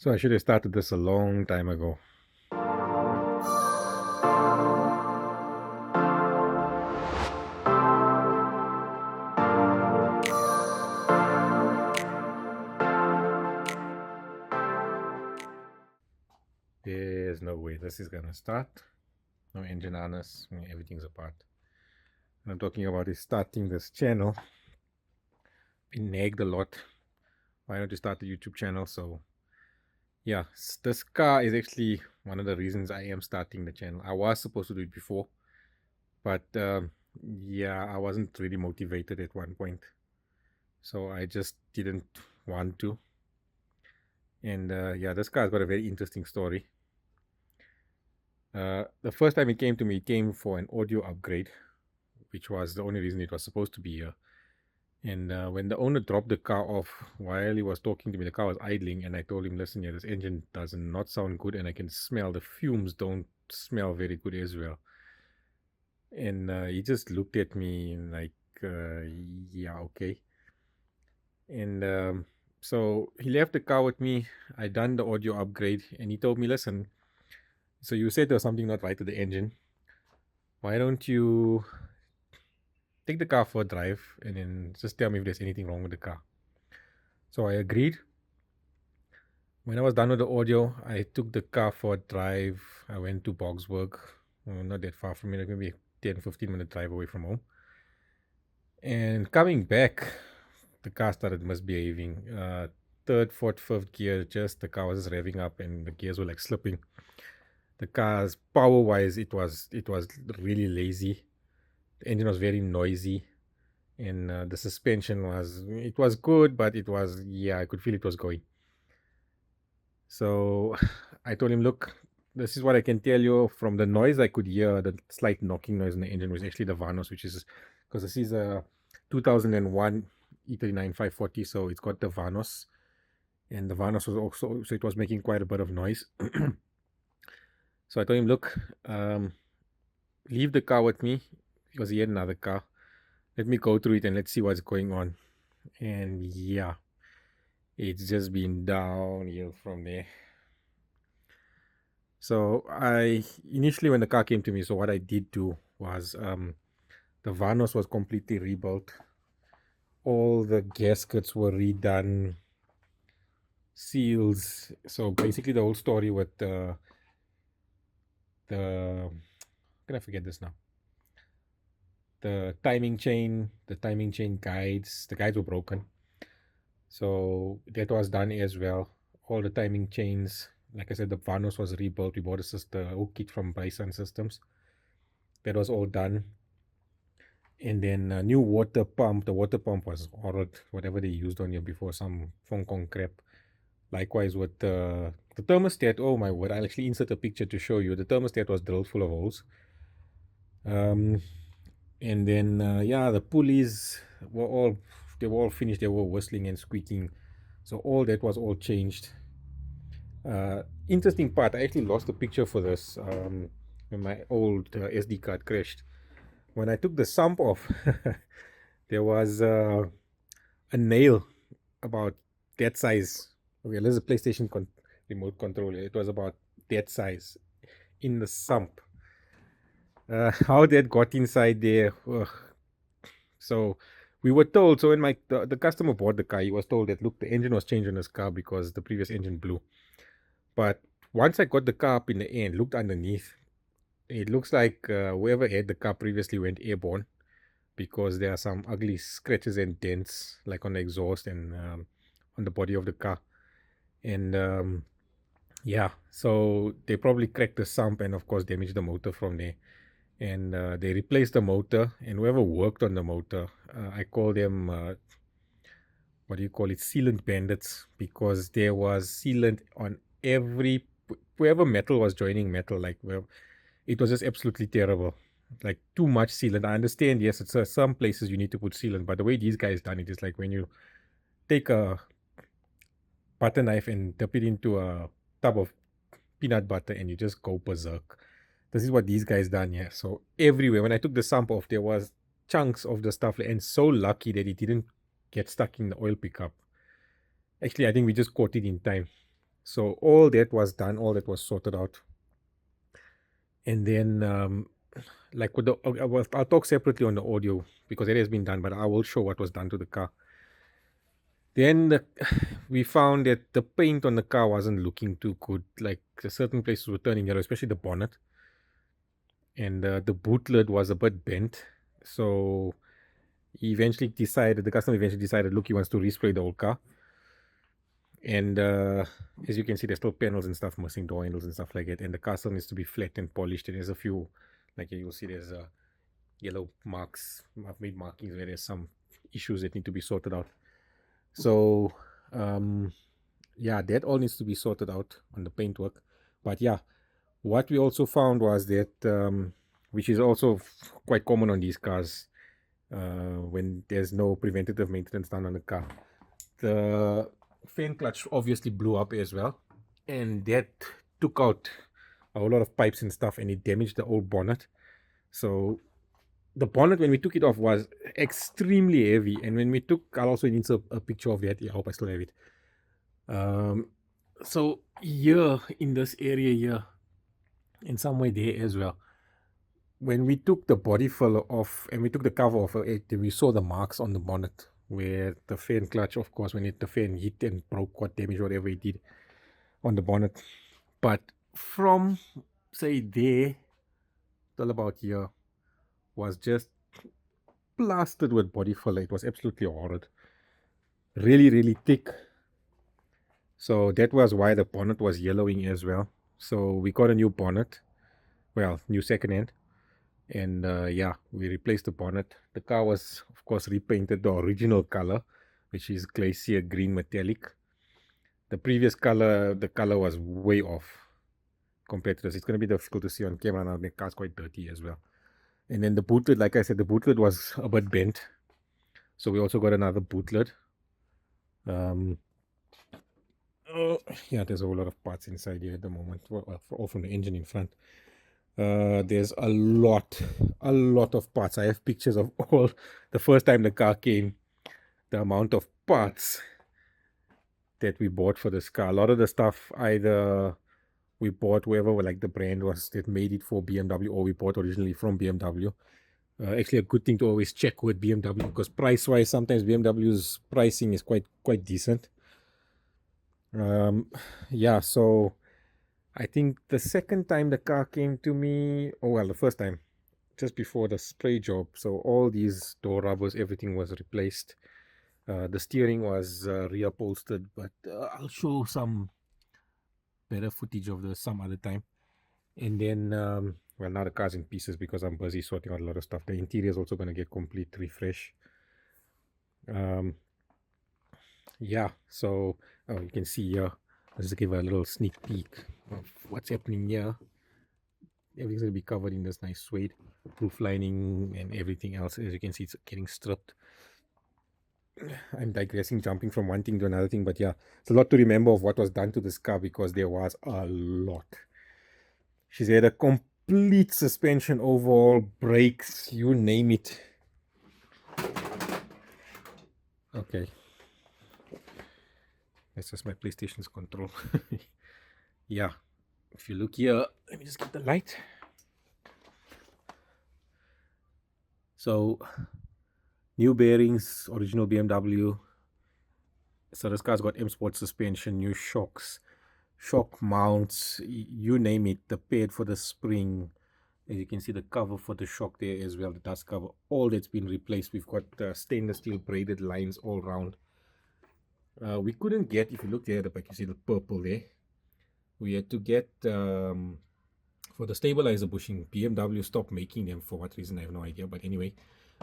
So I should have started this a long time ago. There's no way this is gonna start. No engine harness, everything's apart. What I'm talking about is starting this channel. Been nagged a lot. Why don't you start the YouTube channel? So yeah, this car is actually one of the reasons I am starting the channel. I was supposed to do it before, but yeah, I wasn't really motivated at one point, so I just didn't want to. And yeah, this car has got a very interesting story. The first time it came to me, it came for an audio upgrade, which was the only reason it was supposed to be here. And when the owner dropped the car off, while he was talking to me, the car was idling, and I told him, listen, yeah, this engine does not sound good, and I can smell the fumes don't smell very good as well. And he just looked at me like, yeah, okay. And so he left the car with me. I done the audio upgrade, and he told me, listen, so you said there was something not right with the engine. Why don't you take the car for a drive and then just tell me if there's anything wrong with the car? So I agreed. When I was done with the audio, I took the car for a drive. I went to Bogsburg, not that far from me, maybe 10-15 minute drive away from home. And coming back, the car started misbehaving. Third, fourth, fifth gear, just the car was just revving up and the gears were like slipping. The car's power wise, it was really lazy. The engine was very noisy, and the suspension was good, but it was, yeah, I could feel it was going. So I told him, look, this is what I can tell you. From the noise I could hear, the slight knocking noise in the engine was actually the Vanos, which is because this is a 2001 E39 540, so it's got the Vanos, and the Vanos was also, so it was making quite a bit of noise. So I told him, look, leave the car with me, because he had another car. Let me go through it and let's see what's going on. And yeah, it's just been downhill from there. So I initially, when the car came to me, so what I did do was the Vanos was completely rebuilt. All the gaskets were redone, seals. So basically the whole story with the how can I forget this now? The timing chain guides, the guides were broken. So that was done as well. All the timing chains, like I said, the Vanos was rebuilt. We bought the whole kit from Bison Systems. That was all done. And then a new water pump. The water pump was horrid, whatever they used on here before, some Hong Kong crap. Likewise with the thermostat. Oh my word! I'll actually insert a picture to show you. The thermostat was drilled full of holes. And then yeah, the pulleys were all finished. They were whistling and squeaking. So all that was all changed. Interesting part, I actually lost the picture for this when my old SD card crashed. When I took the sump off, there was a nail about that size. Okay, there's a PlayStation remote controller. It was about that size in the sump. How that got inside there. Ugh. So we were told. So when the customer bought the car, he was told that, look, the engine was changed on his car because the previous engine blew. But once I got the car up in the air and looked underneath, it looks like whoever had the car previously went airborne, because there are some ugly scratches and dents like on the exhaust and on the body of the car. And yeah, so they probably cracked the sump and of course damaged the motor from there. And they replaced the motor, and whoever worked on the motor, I call them what do you call it, sealant bandits, because there was sealant on wherever metal was joining metal, like it was just absolutely terrible, like too much sealant. I understand, yes, it's some places you need to put sealant, but the way these guys done it is like when you take a butter knife and dip it into a tub of peanut butter and you just go berserk. This is what these guys done here. So everywhere, when I took the sump off, there was chunks of the stuff, and so lucky that it didn't get stuck in the oil pickup. Actually, I think we just caught it in time. So all that was done, all that was sorted out. And then like with the I'll talk separately on the audio because it has been done, but I will show what was done to the car. Then we found that the paint on the car wasn't looking too good. Like certain places were turning yellow, especially the bonnet, and the boot lid was a bit bent. So the customer eventually decided, look, he wants to respray the whole car. And as you can see, there's still panels and stuff missing, door handles and stuff like that. And the car still needs to be flat and polished. And there's a few, like you'll see, there's yellow marks. I've made markings where there's some issues that need to be sorted out. So yeah, that all needs to be sorted out on the paintwork. But yeah, what we also found was that, which is also quite common on these cars, when there's no preventative maintenance done on the car, the fan clutch obviously blew up as well, and that took out a whole lot of pipes and stuff, and it damaged the old bonnet. So the bonnet, when we took it off, was extremely heavy, and when we took, I'll also insert a picture of that. I hope I still have it. So here in this area here, and somewhere there as well, when we took the body filler off and we took the cover off it, we saw the marks on the bonnet where the fan clutch, of course, when the fan hit and broke, what damage, whatever it did on the bonnet. But from, say, there till about here was just plastered with body filler. It was absolutely horrid. Really, really thick. So that was why the bonnet was yellowing as well. So we got a new bonnet. Well, new second hand. And yeah, we replaced the bonnet. The car was, of course, repainted the original color, which is glacier green metallic. The previous color, the color was way off compared to this. It's going to be difficult to see on camera now. The car's quite dirty as well. And then the boot lid, like I said, the boot lid was a bit bent. So we also got another boot lid. Yeah, there's a whole lot of parts inside here at the moment, all from the engine in front. There's a lot of parts. I have pictures of all the first time the car came, the amount of parts that we bought for this car. A lot of the stuff either we bought whoever like the brand was that made it for BMW, or we bought originally from BMW. Actually a good thing to always check with BMW, because price wise sometimes BMW's pricing is quite decent. Yeah, so I think the second time the car came to me, the first time, just before the spray job. So all these door rubbers, everything was replaced. The steering was reupholstered, but I'll show some better footage of this some other time. And then, well, now the car's in pieces because I'm busy sorting out a lot of stuff. The interior is also going to get complete refresh. Yeah, so you can see here, let's just give a little sneak peek of what's happening here. Everything's going to be covered in this nice suede roof lining and everything else. As you can see, it's getting stripped. I'm digressing, jumping from one thing to another thing, but yeah, it's a lot to remember of what was done to this car because there was a lot. She's had a complete suspension overhaul, brakes, you name it. Okay. That's just my PlayStation's control. Yeah. If you look here, let me just get the light. So, new bearings, original BMW. So this car's got M Sport suspension, new shocks, shock mounts, you name it. The pad for the spring. As you can see, the cover for the shock there as well, the dust cover, all that's been replaced. We've got stainless steel braided lines all around. We couldn't get, if you look there at the back, you see the purple there. We had to get, for the stabilizer bushing, BMW stopped making them for what reason, I have no idea. But anyway,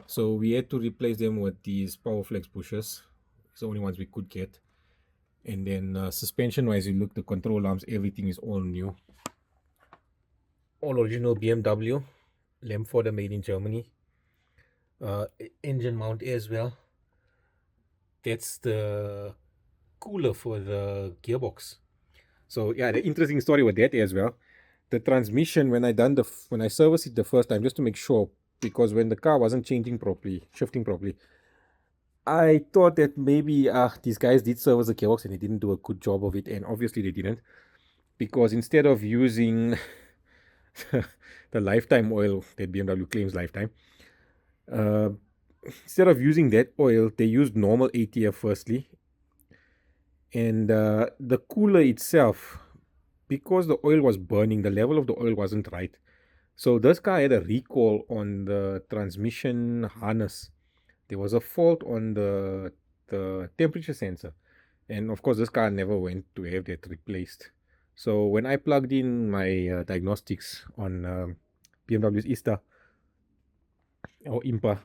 so we had to replace them with these Powerflex bushers. It's the only ones we could get. And then suspension wise, you look, the control arms, everything is all new. All original BMW. Lemforder made in Germany. Engine mount as well. That's the cooler for the gearbox. So yeah, the interesting story with that as well. The transmission, when I serviced it the first time, just to make sure, because when the car wasn't changing properly, shifting properly, I thought that maybe these guys did service the gearbox and they didn't do a good job of it, and obviously they didn't, because instead of using the lifetime oil that BMW claims lifetime, uh, instead of using that oil, they used normal ATF firstly, and the cooler itself, because the oil was burning, the level of the oil wasn't right. So this car had a recall on the transmission harness. There was a fault on the temperature sensor, and of course this car never went to have that replaced. So when I plugged in my diagnostics on BMW's Ista or Impa,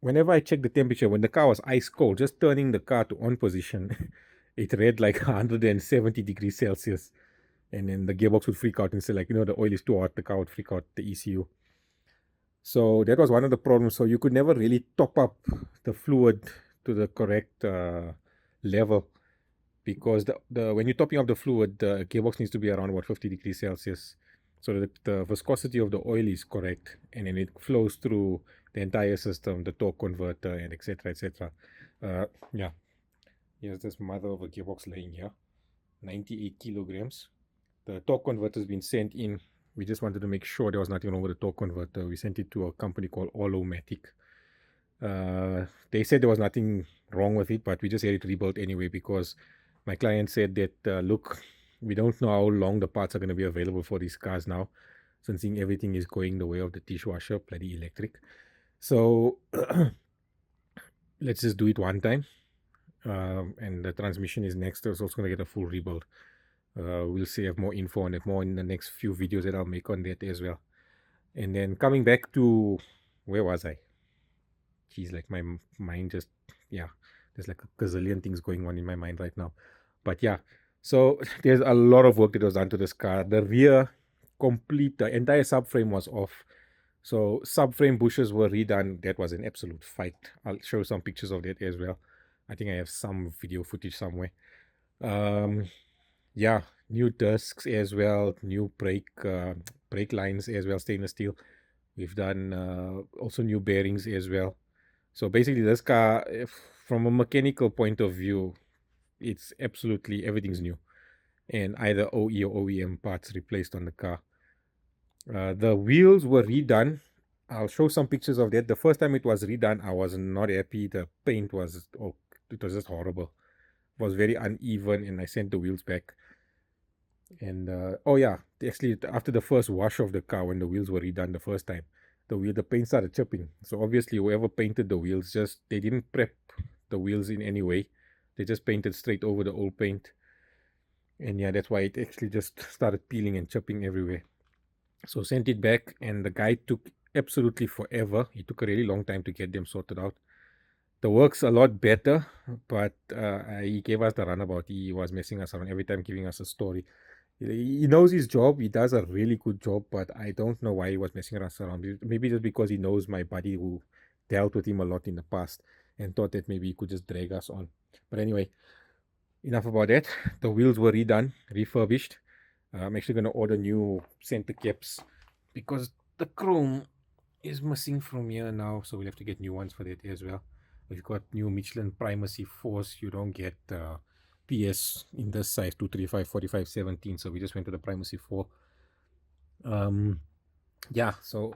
whenever I checked the temperature, when the car was ice cold, just turning the car to on position, it read like 170 degrees Celsius. And then the gearbox would freak out and say, like, the oil is too hot, the car would freak out, the ECU. So that was one of the problems. So you could never really top up the fluid to the correct level, because the when you're topping up the fluid, the gearbox needs to be around about 50 degrees Celsius, so that the viscosity of the oil is correct, and then it flows through the entire system, the torque converter, and etc. etc. Yeah, here's this mother of a gearbox laying here, 98 kilograms. The torque converter has been sent in. We just wanted to make sure there was nothing wrong with the torque converter. We sent it to a company called Allomatic. They said there was nothing wrong with it, but we just had it rebuilt anyway, because my client said that, look, we don't know how long the parts are going to be available for these cars now, since everything is going the way of the dishwasher, bloody electric. So let's just do it one time. And the transmission is next. It's also going to get a full rebuild. We'll have more info on it, more in the next few videos that I'll make on that as well. And then coming back to, where was I? Geez, like my mind just, yeah, there's like a gazillion things going on in my mind right now. But yeah, so there's a lot of work that was done to this car. The rear, the entire subframe was off. So subframe bushes were redone. That was an absolute fight. I'll show some pictures of that as well. I think I have some video footage somewhere. Yeah, new discs as well, new brake lines as well, stainless steel. We've done also new bearings as well. So basically, this car, from a mechanical point of view, it's absolutely everything's new, and either OE or OEM parts replaced on the car. The wheels were redone. I'll show some pictures of that. The first time it was redone, I was not happy. The paint was, it was just horrible. It was very uneven, and I sent the wheels back. And oh yeah, actually after the first wash of the car, when the wheels were redone the first time, the paint started chipping. So obviously whoever painted the wheels, they didn't prep the wheels in any way. They just painted straight over the old paint. And yeah, that's why it actually just started peeling and chipping everywhere. So sent it back, and the guy took absolutely forever. He took a really long time to get them sorted out. The work's a lot better, but he gave us the runabout. He was messing us around every time, giving us a story. He knows his job. He does a really good job, but I don't know why he was messing us around. Maybe just because he knows my buddy who dealt with him a lot in the past, and thought that maybe he could just drag us on. But anyway, enough about that. The wheels were redone, refurbished. I'm actually going to order new center caps, because the chrome is missing from here now, so we'll have to get new ones for that as well. We've got new Michelin Primacy 4s. You don't get PS in this size, 235, 45, 17. So we just went to the Primacy 4. Yeah, so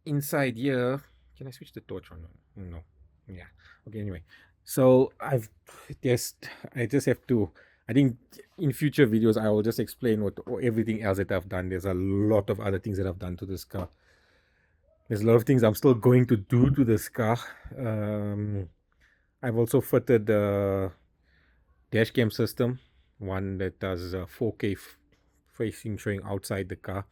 inside here, can I switch the torch on? No. Yeah. Okay, anyway. So I just have to, I think in future videos, I will just explain everything else that I've done. There's a lot of other things that I've done to this car. There's a lot of things I'm still going to do to this car. I've also fitted the dash cam system, one that does 4K facing, showing outside the car.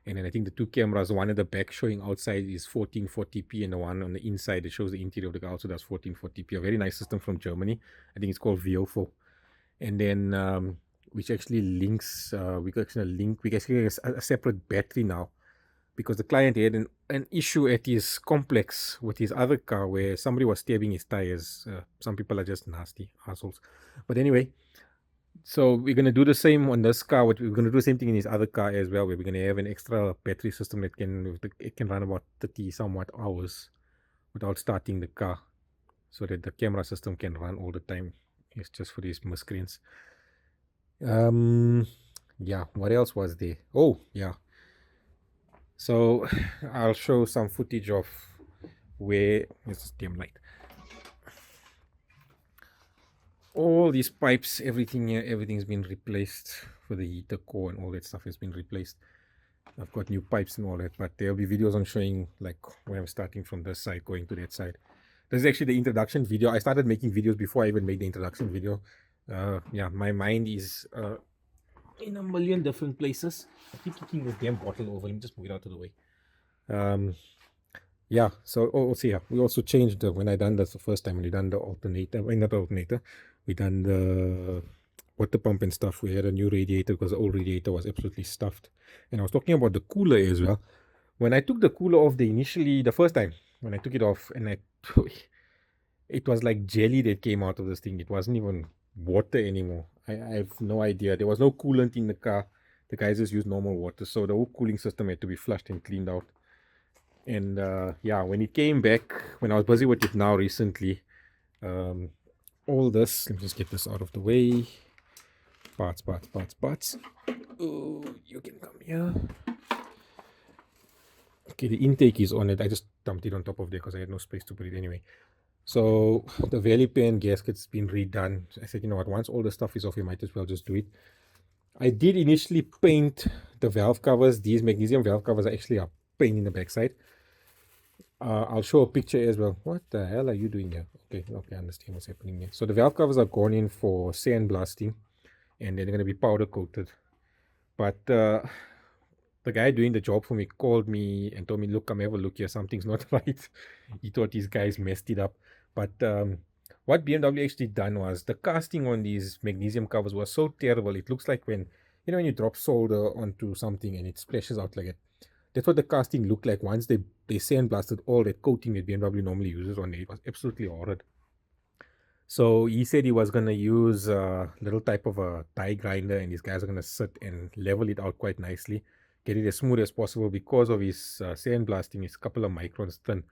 And then I think the two cameras, one at the back showing outside is 1440p, and the one on the inside that shows the interior of the car also does 1440p. A very nice system from Germany. I think it's called Viofo. And then which actually links, we can actually have a separate battery now, because the client had an issue at his complex with his other car where somebody was stabbing his tires. Some people are just nasty assholes. But anyway, so we're going to do the same on this car. We're going to do the same thing in his other car as well, where we're going to have an extra battery system that can run about 30 somewhat hours without starting the car. so that the camera system can run all the time. It's just for these miscreants. Yeah, what else was there? Oh yeah, so I'll show some footage of where it's dim light. All these pipes, everything here, everything's been replaced for the heater core and all that stuff has been replaced. I've got new pipes and all that, but there'll be videos on showing like where I'm starting from this side going to that side. This is actually the introduction video. I started making videos before I even made the introduction video. Yeah, my mind is in a million different places. I keep kicking this damn bottle over. Let me just move it out of the way. Yeah, so also yeah, we also changed when I done this the first time, when we done the alternator, not the alternator, we done the water pump and stuff. We had a new radiator because the old radiator was absolutely stuffed. And I was talking about the cooler as well. When I took the cooler off, the first time when I took it off, and it was like jelly that came out of this thing. It wasn't even water anymore. I have no idea. There was no coolant in the car. The guys just used normal water, so the whole cooling system had to be flushed and cleaned out. And yeah, when it came back, when I was busy with it now recently, all this, let me just get this out of the way. Parts. Oh, you can come here. Okay, the intake is on it. I just dumped it on top of there because I had no space to put it anyway. So the valley pan gasket's been redone. I said, you know what, once all the stuff is off, you might as well just do it. I did initially paint the valve covers. These magnesium valve covers are actually a pain in the backside. I'll show a picture as well. What the hell are you doing here? Okay, I understand what's happening here. So the valve covers are gone in for sandblasting, and they're going to be powder coated. But the guy doing the job for me called me and told me, look, come have a look here. Something's not right. He thought these guys messed it up. But what BMW actually done was the casting on these magnesium covers was so terrible. It looks like when you drop solder onto something and it splashes out like it. That's what the casting looked like once they sandblasted all that coating that BMW normally uses on it. It was absolutely horrid. So he said he was going to use a little type of a die grinder, and these guys are going to sit and level it out quite nicely, get it as smooth as possible. Because of his sandblasting, it's a couple of microns thin.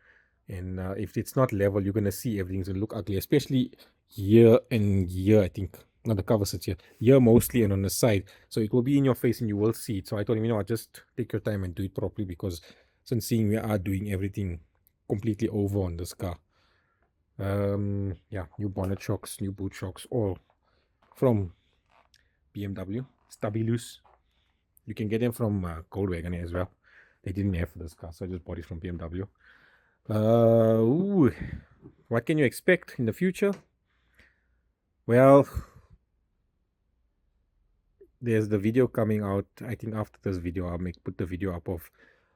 And if it's not level, you're going to see everything's going to look ugly, especially here and here, I think. Not the cover sits here mostly, and on the side. So it will be in your face and you will see it. So I told him, you know what, just take your time and do it properly, because since seeing we are doing everything completely over on this car. Yeah, new bonnet shocks, new boot shocks, all from BMW. Stabilus. You can get them from Goldwagon as well. They didn't have for this car, so I just bought it from BMW. Ooh, what can you expect in the future? Well, there's the video coming out. I think after this video I'll put the video up of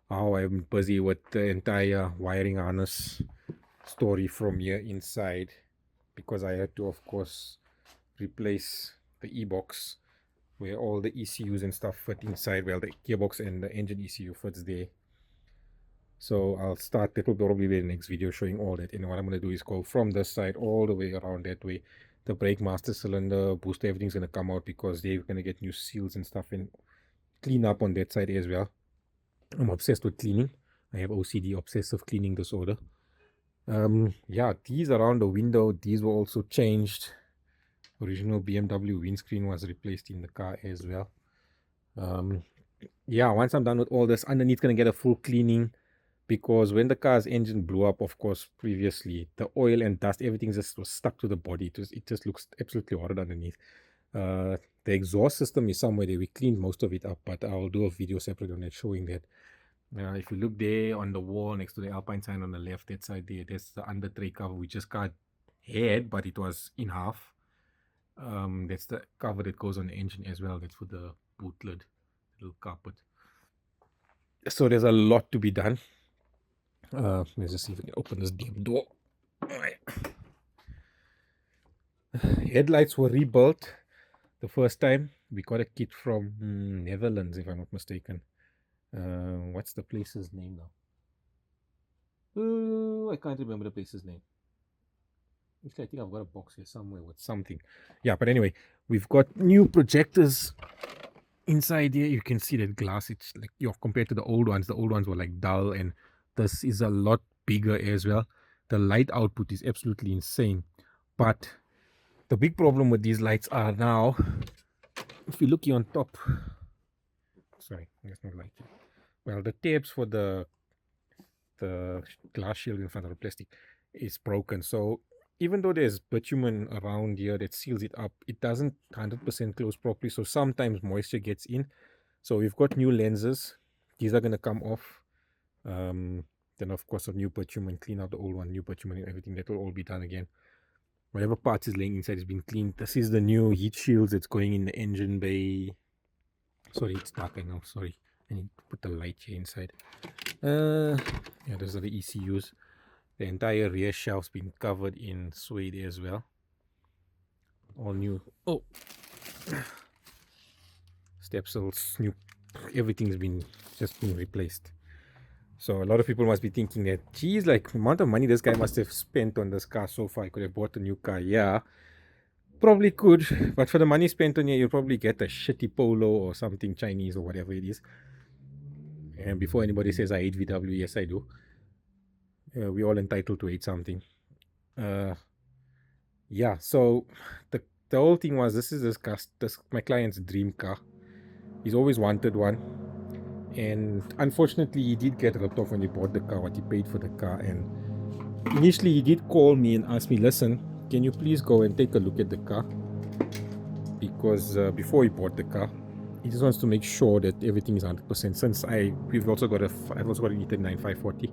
how I'm busy with the entire wiring harness story from here inside, because I had to, of course, replace the e-box where all the ECUs and stuff fit inside. Well, the gearbox and the engine ECU fits there. So I'll start, that will probably be the next video showing all that. And what I'm going to do is go from this side all the way around that way. The brake master cylinder, booster, everything's going to come out, because they're going to get new seals and stuff and clean up on that side as well. I'm obsessed with cleaning. I have OCD, obsessive cleaning disorder. Yeah, these around the window, these were also changed. Original BMW windscreen was replaced in the car as well. Yeah, once I'm done with all this, underneath going to get a full cleaning, because when the car's engine blew up, of course, previously, the oil and dust, everything just was stuck to the body. It just looks absolutely horrid underneath. The exhaust system is somewhere there. We cleaned most of it up, but I'll do a video separate on that showing that. If you look there on the wall next to the Alpine sign on the left, that side there, that's the under tray cover. We just got had, but it was in half. That's the cover that goes on the engine as well. That's for the boot lid, little carpet. So there's a lot to be done. Let's just see if we can open this damn door. Headlights were rebuilt the first time. We got a kit from Netherlands, if I'm not mistaken. What's the place's name now? I can't remember the place's name. Actually, I think I've got a box here somewhere with something. Yeah, but anyway, we've got new projectors inside here. You can see that glass. It's like, compared to the old ones were like dull, and this is a lot bigger as well. The light output is absolutely insane. But the big problem with these lights are now, if you look here on top, sorry, there's no light here. Well, the tabs for the glass shield in front of the plastic is broken. So even though there's bitumen around here that seals it up, it doesn't 100% close properly. So sometimes moisture gets in. So we've got new lenses. These are going to come off. Then of course a new bitumen, clean out the old one, new bitumen and everything. That will all be done again. Whatever parts is laying inside has been cleaned. This is the new heat shields that's going in the engine bay. Sorry, it's dark, I know. Sorry, I need to put the light here inside. Yeah, those are the ECUs. The entire rear shelf's been covered in suede as well. All new. Oh, stepsels, new. Everything's been just been replaced. So a lot of people must be thinking that, geez, like the amount of money this guy must have spent on this car so far. He could have bought a new car. Yeah, probably could. But for the money spent on here, you'll probably get a shitty Polo or something Chinese or whatever it is. And before anybody says I hate VW, yes, I do. We're all entitled to hate something. Yeah, so the whole thing was, this is my client's dream car. He's always wanted one. And unfortunately, he did get ripped off when he bought the car, what he paid for the car. And initially, he did call me and ask me, listen, can you please go and take a look at the car? Because before he bought the car, he just wants to make sure that everything is 100%. Since I've also got an E39 540,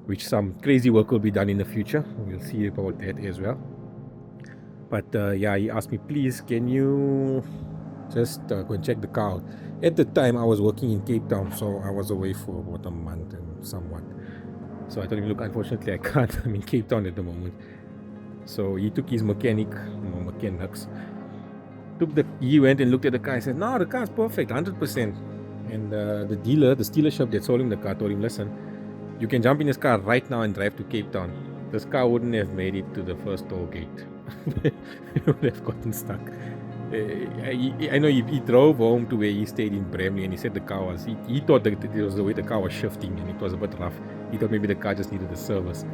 which some crazy work will be done in the future. We'll see about that as well. But yeah, he asked me, please, can you just go and check the car out? At the time, I was working in Cape Town, so I was away for about a month and somewhat. So I told him, look, unfortunately, I can't. I'm in Cape Town at the moment. So he took his mechanics. He went and looked at the car and said, no, the car's perfect, 100%. And the dealership that sold him the car told him, listen, you can jump in this car right now and drive to Cape Town. This car wouldn't have made it to the first toll gate. It would have gotten stuck. I know he drove home to where he stayed in Bramley, and he said the car was, he thought that it was the way the car was shifting and it was a bit rough. He thought maybe the car just needed a service.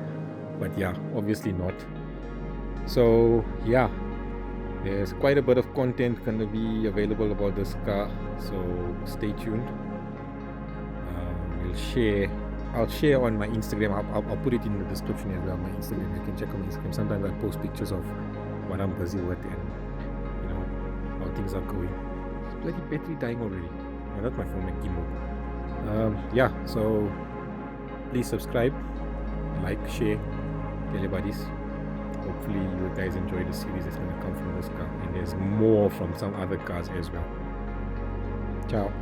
But yeah, obviously not. So yeah, there's quite a bit of content going to be available about this car. So stay tuned. I'll share on my Instagram. I'll put it in the description as well. My Instagram, you can check on my Instagram. Sometimes I post pictures of what I'm busy with and how things are going. It's bloody battery dying already. Oh, not my phone, my gimbal. Yeah, so please subscribe, like, share, tell your buddies. Hopefully you guys enjoy the series that's going to come from this car, and there's more from some other cars as well. Ciao.